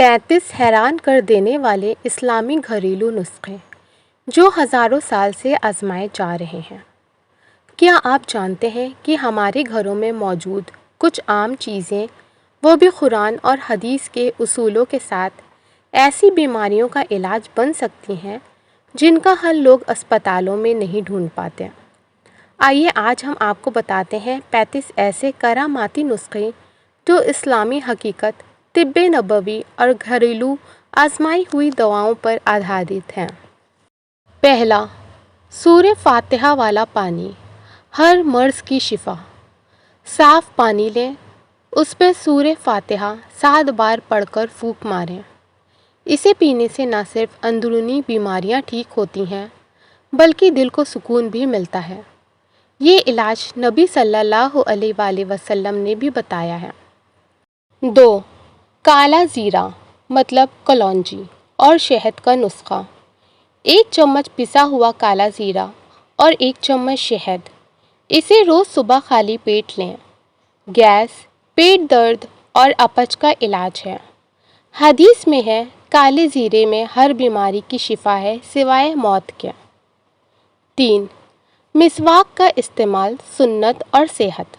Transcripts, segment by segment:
35 حیران کر دینے والے اسلامی گھریلو نسخے جو ہزاروں سال سے آزمائے جا رہے ہیں۔ کیا آپ جانتے ہیں کہ ہمارے گھروں میں موجود کچھ عام چیزیں وہ بھی قرآن اور حدیث کے اصولوں کے ساتھ ایسی بیماریوں کا علاج بن سکتی ہیں جن کا حل لوگ اسپتالوں میں نہیں ڈھونڈ پاتے؟ آئیے آج ہم آپ کو بتاتے ہیں 35 ایسے کراماتی نسخے جو اسلامی حقیقت، طب نبوی اور گھریلو آزمائی ہوئی دواؤں پر آدھارت ہیں۔ پہلا، سورہ فاتحہ والا پانی، ہر مرض کی شفا۔ صاف پانی لیں، اس پہ سورہ فاتحہ 7 بار پڑھ کر پھونک ماریں۔ اسے پینے سے نہ صرف اندرونی بیماریاں ٹھیک ہوتی ہیں بلکہ دل کو سکون بھی ملتا ہے۔ یہ علاج نبی صلی اللہ علیہ وآلہ وسلم نے بھی بتایا ہے۔ 2، کالا زیرہ مطلب کلونجی اور شہد کا نسخہ۔ 1 چمچ پسا ہوا کالا زیرہ اور 1 چمچ شہد، اسے روز صبح خالی پیٹ لیں۔ گیس، پیٹ درد اور اپچ کا علاج ہے۔ حدیث میں ہے کالے زیرے میں ہر بیماری کی شفا ہے سوائے موت کے۔ 3، مسواک کا استعمال، سنت اور صحت۔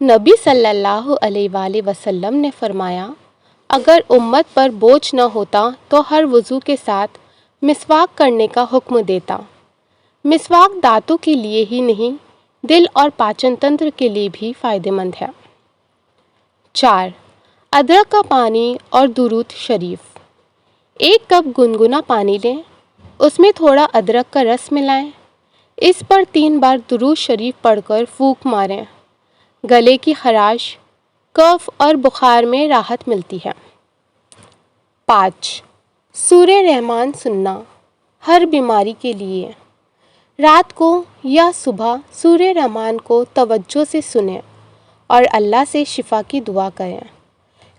نبی صلی اللہ علیہ وآلہ وسلم نے فرمایا، اگر امت پر بوجھ نہ ہوتا تو ہر وضو کے ساتھ مسواک کرنے کا حکم دیتا۔ مسواک دانتوں کے لیے ہی نہیں، دل اور پاچن تنتر کے لیے بھی فائدہ مند ہے۔ 4، ادرک کا پانی اور درود شریف۔ 1 کپ گنگنا پانی لیں، اس میں تھوڑا ادرک کا رس ملائیں، اس پر 3 بار درود شریف پڑھ کر پھونک ماریں۔ گلے کی خراش، کف اور بخار میں راحت ملتی ہے۔ 5، سورہ رحمان سننا، ہر بیماری کے لیے۔ رات کو یا صبح سورہ رحمان کو توجہ سے سنیں اور اللہ سے شفا کی دعا کریں۔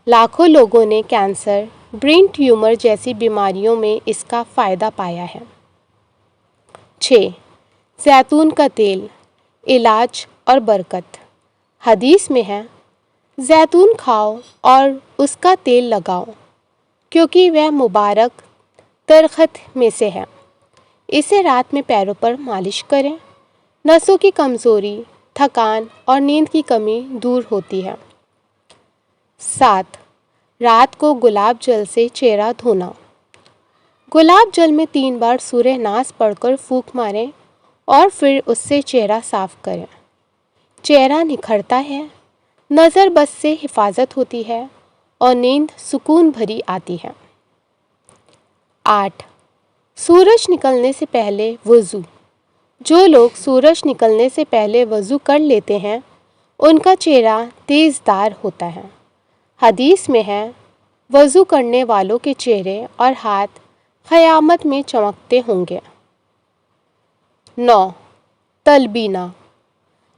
لاکھوں لوگوں نے کینسر، برین ٹیومر جیسی بیماریوں میں اس کا فائدہ پایا ہے۔ 6، زیتون کا تیل، علاج اور برکت۔ حدیث میں ہے، زیتون کھاؤ اور اس کا تیل لگاؤ کیونکہ وہ مبارک درخت میں سے ہے۔ اسے رات میں پیروں پر مالش کریں، نسوں کی کمزوری، تھکان اور نیند کی کمی دور ہوتی ہے۔ 7، رات کو گلاب جل سے چہرہ دھونا۔ گلاب جل میں 3 بار سورہ ناس پڑھ کر پھونک ماریں اور پھر اس سے چہرہ صاف کریں۔ چہرہ نکھرتا ہے، نظر بد سے حفاظت ہوتی ہے اور نیند سکون بھری آتی ہے۔ 8، سورج نکلنے سے پہلے وضو۔ جو لوگ سورج نکلنے سے پہلے وضو کر لیتے ہیں ان کا چہرہ تیز دار ہوتا ہے۔ حدیث میں ہے، وضو کرنے والوں کے چہرے اور ہاتھ قیامت میں چمکتے ہوں گے۔ 9، تلبینہ،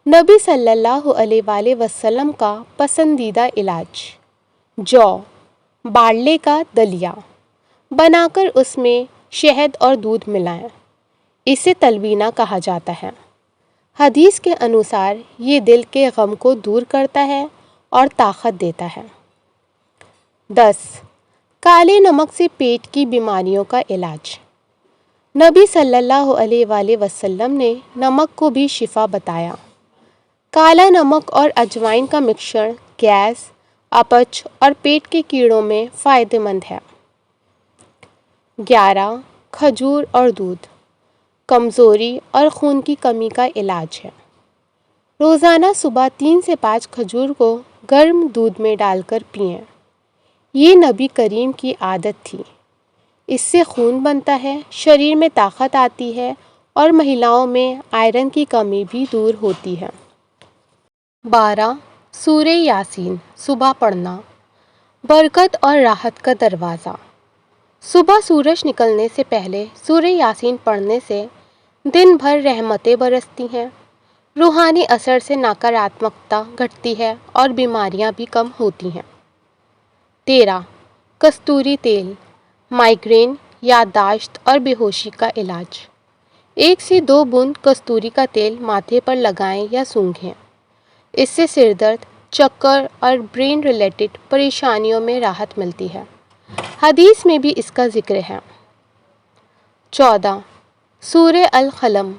نبی صلی اللہ علیہ وآلہ وسلم کا پسندیدہ علاج۔ جو، باڑلے کا دلیا بنا کر اس میں شہد اور دودھ ملائیں، اسے تلبینہ کہا جاتا ہے۔ حدیث کے انوسار یہ دل کے غم کو دور کرتا ہے اور طاقت دیتا ہے۔ 10، کالے نمک سے پیٹ کی بیماریوں کا علاج۔ نبی صلی اللہ علیہ وآلہ وسلم نے نمک کو بھی شفا بتایا۔ کالا نمک اور اجوائن کا مکسچر گیس، اپچ اور پیٹ کے کیڑوں میں فائدہ مند ہے۔ 11، کھجور اور دودھ، کمزوری اور خون کی کمی کا علاج ہے۔ روزانہ صبح 3 سے 5 کھجور کو گرم دودھ میں ڈال کر پئیں، یہ نبی کریم کی عادت تھی۔ اس سے خون بنتا ہے، شریر میں طاقت آتی ہے اور مہیلاؤں میں آئرن کی کمی بھی دور ہوتی ہے۔ 12، سورہ یاسین صبح پڑھنا، برکت اور راحت کا دروازہ۔ صبح سورج نکلنے سے پہلے سورہ یاسین پڑھنے سے دن بھر رحمتیں برستی ہیں، روحانی اثر سے ناکاراتمکتا گھٹتی ہے اور بیماریاں بھی کم ہوتی ہیں۔ 13، کستوری تیل، مائیگرین، یادداشت اور بے ہوشی کا علاج۔ 1 سے 2 بوند کستوری کا تیل ماتھے پر لگائیں یا سونگھیں، اس سے سر درد، چکر اور برین ریلیٹڈ پریشانیوں میں راحت ملتی ہے۔ حدیث میں بھی اس کا ذکر ہے۔ 14 سورہ القلم،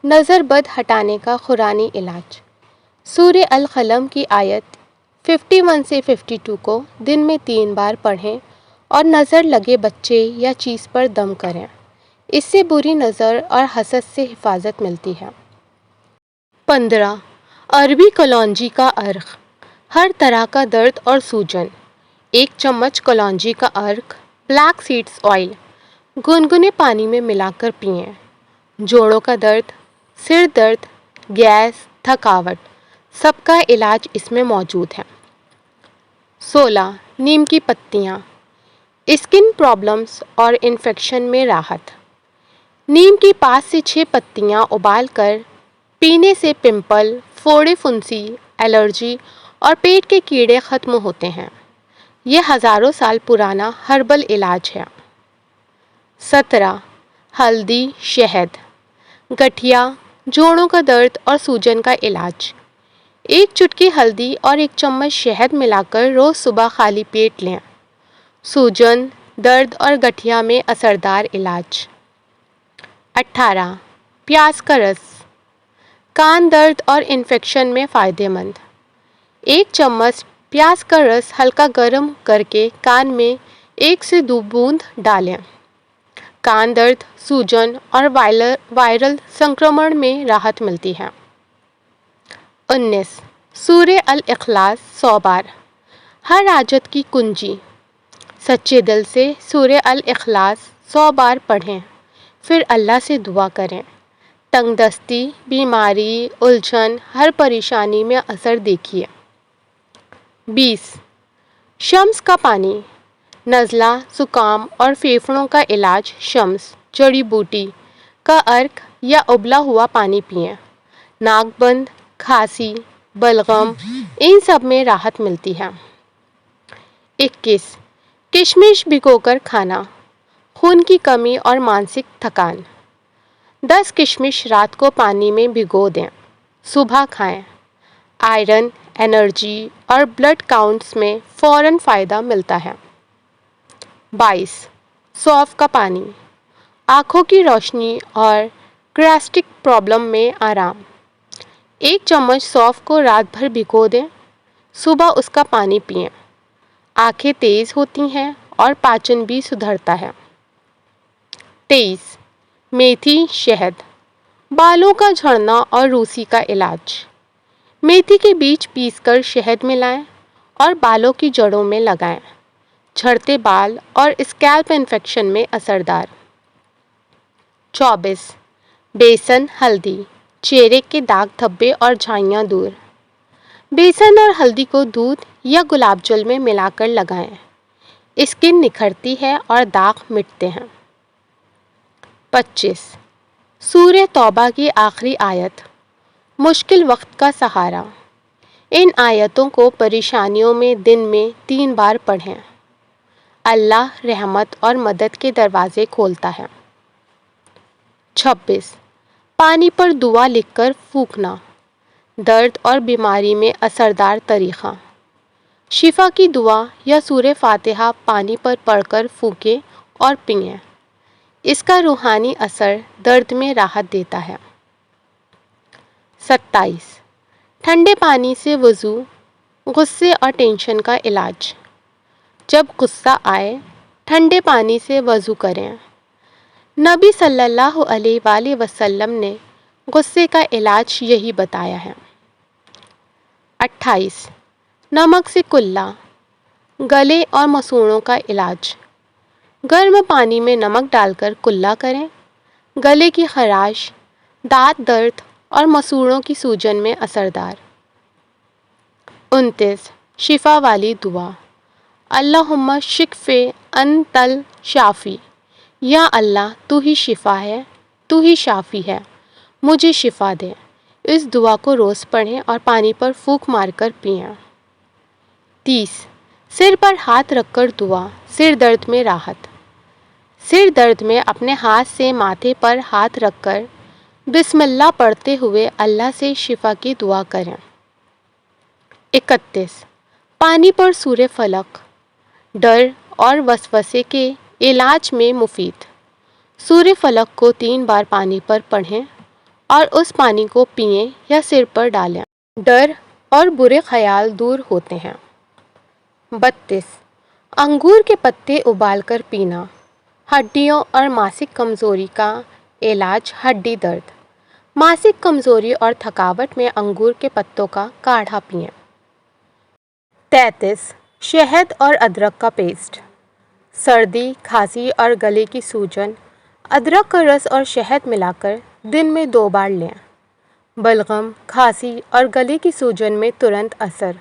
نظر بد ہٹانے کا قرآنی علاج۔ سورہ القلم کی آیت 51 سے 52 کو دن میں 3 بار پڑھیں اور نظر لگے بچے یا چیز پر دم کریں، اس سے بری نظر اور حسد سے حفاظت ملتی ہے۔ 15 عربی کلونجی کا عرق، ہر طرح کا درد اور سوجن، 1 چمچ کلونجی کا عرق بلیک سیڈز آئل گنگنے پانی میں ملا کر پئیں۔ جوڑوں کا درد، سر درد، گیس، تھکاوٹ، سب کا علاج اس میں موجود ہے۔ 16 نیم کی پتیاں، اسکن پرابلمز اور انفیکشن میں راحت۔ نیم کی 5 سے 6 پتیاں ابال کر پینے سے پمپل، پھوڑے، پھنسی، الرجی اور پیٹ کے کیڑے ختم ہوتے ہیں۔ یہ ہزاروں سال پرانا ہربل علاج ہے۔ 17 ہلدی، شہد، گٹھیا، جوڑوں کا درد اور سوجن کا علاج۔ 1 چٹکی ہلدی اور 1 چمچ شہد ملا کر روز صبح خالی پیٹ لیں۔ سوجن، درد اور گٹھیا میں اثردار علاج۔ 18 پیاز کا رس، کان درد اور انفیکشن میں فائدہ مند۔ 1 چمچ پیاز کا رس ہلکا گرم کر کے کان میں 1 سے 2 بوند ڈالیں۔ کان درد، سوجن اور وائرل سنکرمن میں راحت ملتی ہے۔ 19 سورہ الاخلاص 100 بار، ہر حاجت کی کنجی۔ سچے دل سے سورہ الاخلاص 100 بار پڑھیں، پھر اللہ سے دعا کریں۔ تنگ دستی، بیماری، الجھن، ہر پریشانی میں اثر دیکھیے۔ 20 شمس کا پانی، نزلہ، زکام اور پھیپھڑوں کا علاج۔ شمس جڑی بوٹی کا عرق یا ابلا ہوا پانی پئیں۔ ناک بند، کھانسی، بلغم، ان سب میں راحت ملتی ہے۔ 21 کشمش بھگو کر کھانا، خون کی کمی اور مانسک تھکان۔ 10 کشمش رات کو پانی میں بھگو دیں، صبح کھائیں۔ آئرن، انرجی اور بلڈ کاؤنٹس میں فوراً فائدہ ملتا ہے۔ 22 سونف کا پانی، آنکھوں کی روشنی اور گیسٹرک پرابلم میں آرام۔ 1 چمچ سونف کو رات بھر بھگو دیں، صبح اس کا پانی پئیں۔ آنکھیں تیز ہوتی ہیں اور پاچن بھی سدھرتا ہے۔ 23 میتھی، شہد، بالوں کا جھڑنا اور روسی کا علاج۔ میتھی کے بیج پیس کر شہد ملائیں اور بالوں کی جڑوں میں لگائیں، جھڑتے بال اور اسکیلپ انفیکشن میں اثردار۔ 24 بیسن، ہلدی، چہرے کے داغ دھبے اور جھائیاں دور۔ بیسن اور ہلدی کو دودھ یا گلاب جل میں ملا کر لگائیں، اسکن نکھرتی ہے اور داغ مٹتے ہیں۔ 25 سورہ توبہ کی آخری آیت، مشکل وقت کا سہارا۔ ان آیتوں کو پریشانیوں میں دن میں 3 بار پڑھیں، اللہ رحمت اور مدد کے دروازے کھولتا ہے۔ 26 پانی پر دعا لکھ کر پھونکنا، درد اور بیماری میں اثردار طریقہ۔ شفا کی دعا یا سورہ فاتحہ پانی پر پڑھ کر پھونکیں اور پئیں، اس کا روحانی اثر درد میں راحت دیتا ہے۔ 27 ٹھنڈے پانی سے وضو، غصے اور ٹینشن کا علاج۔ جب غصہ آئے ٹھنڈے پانی سے وضو کریں۔ نبی صلی اللہ علیہ وآلہ وسلم نے غصے کا علاج یہی بتایا ہے۔ 28 نمک سے کلا، گلے اور مسوڑوں کا علاج۔ گرم پانی میں نمک ڈال کر کلا کریں، گلے کی خراش، دانت درد اور مسوڑوں کی سوجن میں اثردار۔ 29 شفا والی دعا، اللہم شفی انت الشافی، یا اللہ تو ہی شفا ہے، تو ہی شافی ہے، مجھے شفا دے۔ اس دعا کو روز پڑھیں اور پانی پر پھونک مار کر پئیں۔ 30 سر پر ہاتھ رکھ کر دعا، سر درد میں راحت۔ سر درد میں اپنے ہاتھ سے ماتھے پر ہاتھ رکھ کر بسم اللہ پڑھتے ہوئے اللہ سے شفا کی دعا کریں۔ 31 پانی پر سورہ فلق، ڈر اور وسوسے کے علاج میں مفید۔ سورہ فلق کو 3 بار پانی پر پڑھیں اور اس پانی کو پئیں یا سر پر ڈالیں۔ ڈر اور برے خیال دور ہوتے ہیں۔ 32 انگور کے پتے ابال کر پینا۔ ہڈیوں اور ماسک کمزوری کا علاج۔ ہڈی درد، ماسک کمزوری اور تھکاوٹ میں انگور کے پتوں کا کاڑھا پئیں۔ 33 شہد اور ادرک کا پیسٹ۔ سردی، کھانسی اور گلے کی سوجن ادرک کا رس اور شہد ملا کر دن میں 2 بار لیں۔ بلغم، کھانسی اور گلے کی سوجن میں ترنت اثر۔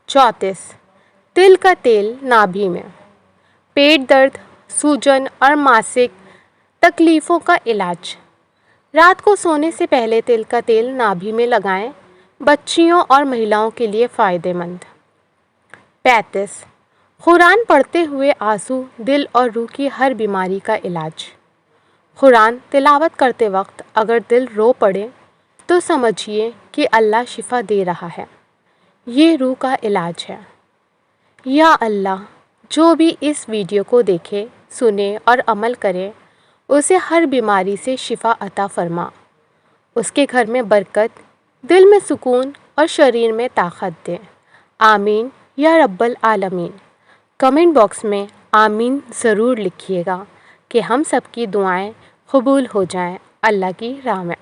34 تل کا تیل نابھی میں۔ پیٹ درد، سوجن اور ماسک تکلیفوں کا علاج۔ رات کو سونے سے پہلے تل کا تیل نابھی میں لگائیں۔ بچیوں اور مہیلاؤں کے لیے فائدہ مند۔ 35 قرآن پڑھتے ہوئے آنسو دل اور روح کی ہر بیماری کا علاج۔ قرآن تلاوت کرتے وقت اگر دل رو پڑے تو سمجھیے کہ اللہ شفا دے رہا ہے۔ یہ روح کا علاج ہے۔ یا اللہ، جو بھی اس ویڈیو کو دیکھے، سنے اور عمل کرے، اسے ہر بیماری سے شفا عطا فرما، اس کے گھر میں برکت، دل میں سکون اور شریر میں طاقت دے۔ آمین یا رب العالمین۔ کمنٹ باکس میں آمین ضرور لکھیے گا کہ ہم سب کی دعائیں قبول ہو جائیں اللہ کی راہ میں۔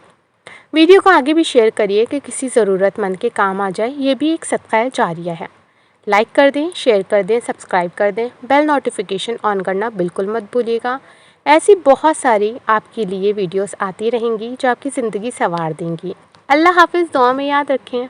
ویڈیو کو آگے بھی شیئر کریے کہ کسی ضرورت مند کے کام آ جائے، یہ بھی ایک صدقہ جاریہ ہے۔ لائک کر دیں، شیئر کر دیں، سبسکرائب کر دیں، بیل نوٹیفیکیشن آن کرنا بالکل مت بھولیے گا۔ ایسی بہت ساری آپ کے لیے ویڈیوز آتی رہیں گی جو آپ کی زندگی سنوار دیں گی۔ اللہ حافظ، دعا میں یاد رکھیں۔